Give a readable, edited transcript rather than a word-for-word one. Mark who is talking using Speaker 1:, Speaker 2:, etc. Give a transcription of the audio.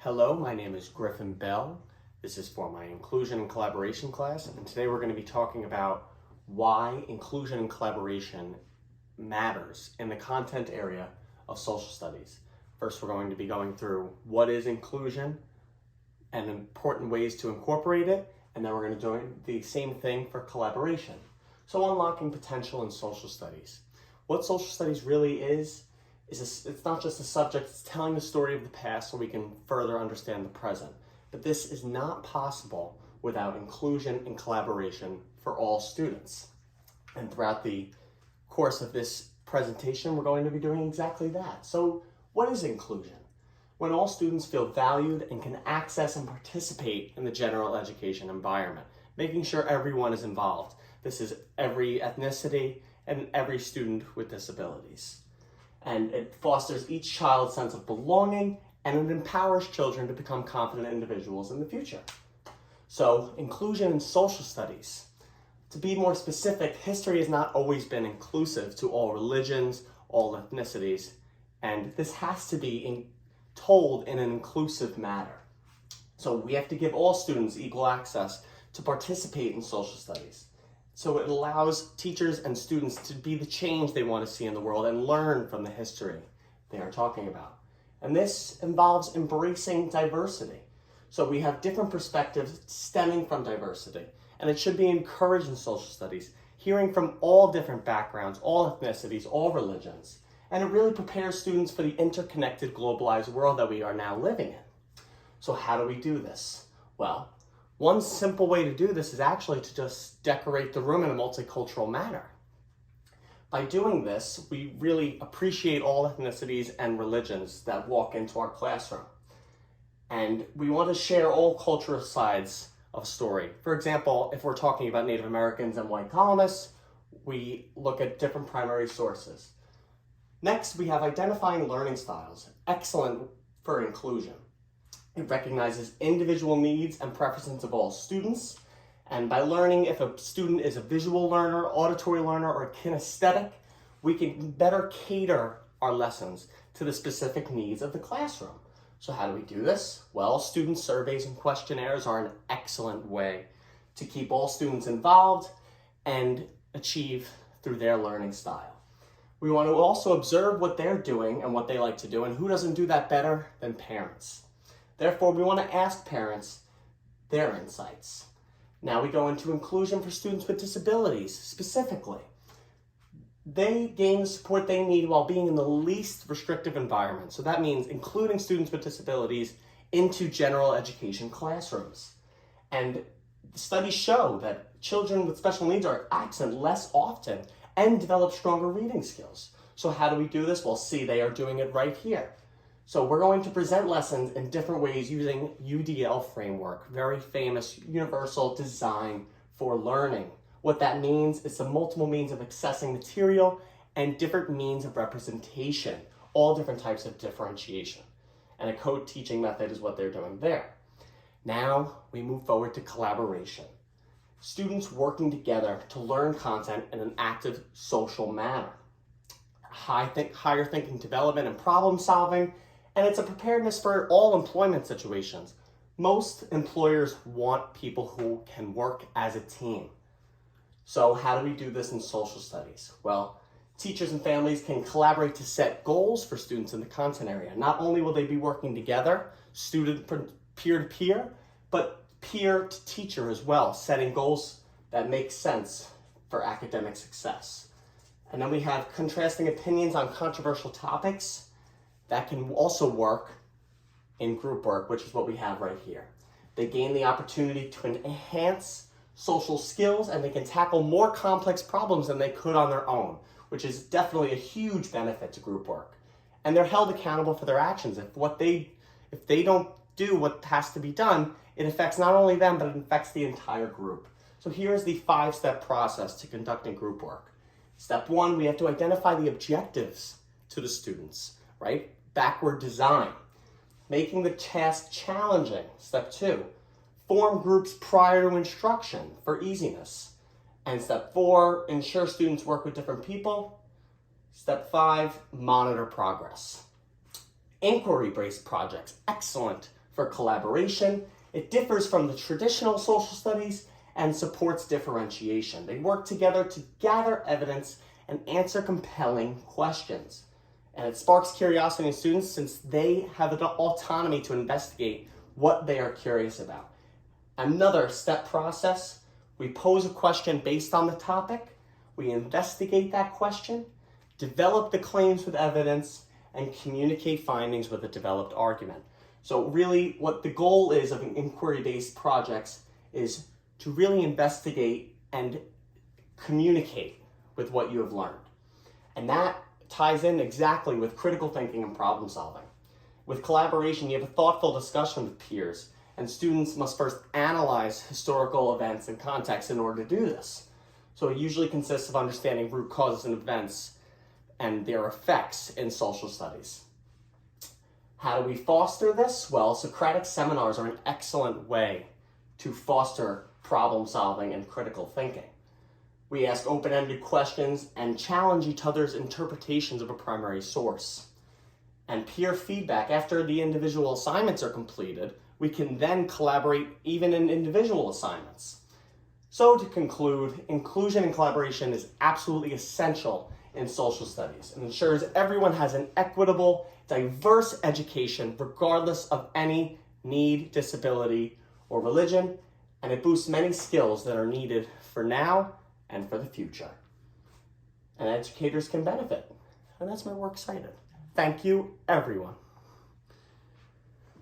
Speaker 1: Hello, my name is Griffin Bell. This is for my inclusion and collaboration class, and today we're going to be talking about why inclusion and collaboration matters in the content area of social studies. First, we're going to be going through what is inclusion and important ways to incorporate it, and then we're going to do the same thing for collaboration. So unlocking potential in social studies. What social studies really is it's not just a subject, it's telling the story of the past so we can further understand the present. But this is not possible without inclusion and collaboration for all students. And throughout the course of this presentation, we're going to be doing exactly that. So what is inclusion? When all students feel valued and can access and participate in the general education environment, making sure everyone is involved. This is every ethnicity and every student with disabilities. And it fosters each child's sense of belonging, and it empowers children to become confident individuals in the future. So, inclusion in social studies. To be more specific, history has not always been inclusive to all religions, all ethnicities, and this has to be told in an inclusive manner. So we have to give all students equal access to participate in social studies. So it allows teachers and students to be the change they want to see in the world and learn from the history they are talking about. And this involves embracing diversity. So we have different perspectives stemming from diversity, and it should be encouraged in social studies, hearing from all different backgrounds, all ethnicities, all religions. And it really prepares students for the interconnected, globalized world that we are now living in. So how do we do this? Well, one simple way to do this is actually to just decorate the room in a multicultural manner. By doing this, we really appreciate all ethnicities and religions that walk into our classroom. And we want to share all cultural sides of a story. For example, if we're talking about Native Americans and white colonists, we look at different primary sources. Next, we have identifying learning styles, excellent for inclusion. It recognizes individual needs and preferences of all students, and by learning if a student is a visual learner, auditory learner, or kinesthetic, we can better cater our lessons to the specific needs of the classroom. So how do we do this? Well, student surveys and questionnaires are an excellent way to keep all students involved and achieve through their learning style. We want to also observe what they're doing and what they like to do, and who doesn't do that better than parents. Therefore, we want to ask parents their insights. Now we go into inclusion for students with disabilities specifically. They gain the support they need while being in the least restrictive environment. So that means including students with disabilities into general education classrooms. And studies show that children with special needs are absent less often and develop stronger reading skills. So how do we do this? Well, see, they are doing it right here. So we're going to present lessons in different ways using UDL framework, very famous universal design for learning. What that means is the multiple means of accessing material and different means of representation, all different types of differentiation. And a co-teaching method is what they're doing there. Now we move forward to collaboration. Students working together to learn content in an active social manner. Higher thinking development and problem solving, and it's a preparedness for all employment situations. Most employers want people who can work as a team. So how do we do this in social studies? Well, teachers and families can collaborate to set goals for students in the content area. Not only will they be working together, student peer-to-peer, but peer to teacher as well, setting goals that make sense for academic success. And then we have contrasting opinions on controversial topics. That can also work in group work, which is what we have right here. They gain the opportunity to enhance social skills, and they can tackle more complex problems than they could on their own, which is definitely a huge benefit to group work. And they're held accountable for their actions. If they don't do what has to be done, it affects not only them, but it affects the entire group. So here's the 5-step process to conducting group work. Step 1, we have to identify the objectives to the students, right? Backward design. Making the task challenging. Step 2, form groups prior to instruction for easiness. And step 4, ensure students work with different people. Step 5, monitor progress. Inquiry-based projects, excellent For collaboration, it differs from the traditional social studies and supports differentiation. They work together to gather evidence and answer compelling questions. And it sparks curiosity in students since they have the autonomy to investigate what they are curious about. Another step process, we pose a question based on the topic, we investigate that question, develop the claims with evidence, and communicate findings with a developed argument. So really what the goal is of inquiry-based projects is to really investigate and communicate with what you have learned. And that ties in exactly with critical thinking and problem solving. With collaboration, you have a thoughtful discussion with peers, and students must first analyze historical events and context in order to do this. So it usually consists of understanding root causes and events and their effects in social studies. How do we foster this? Well, Socratic seminars are an excellent way to foster problem solving and critical thinking. We ask open-ended questions and challenge each other's interpretations of a primary source. And peer feedback, after the individual assignments are completed, we can then collaborate even in individual assignments. So to conclude, inclusion and collaboration is absolutely essential in social studies and ensures everyone has an equitable, diverse education regardless of any need, disability, or religion, and it boosts many skills that are needed for now and for the future. And educators can benefit, and that's my work cited. Thank you, everyone.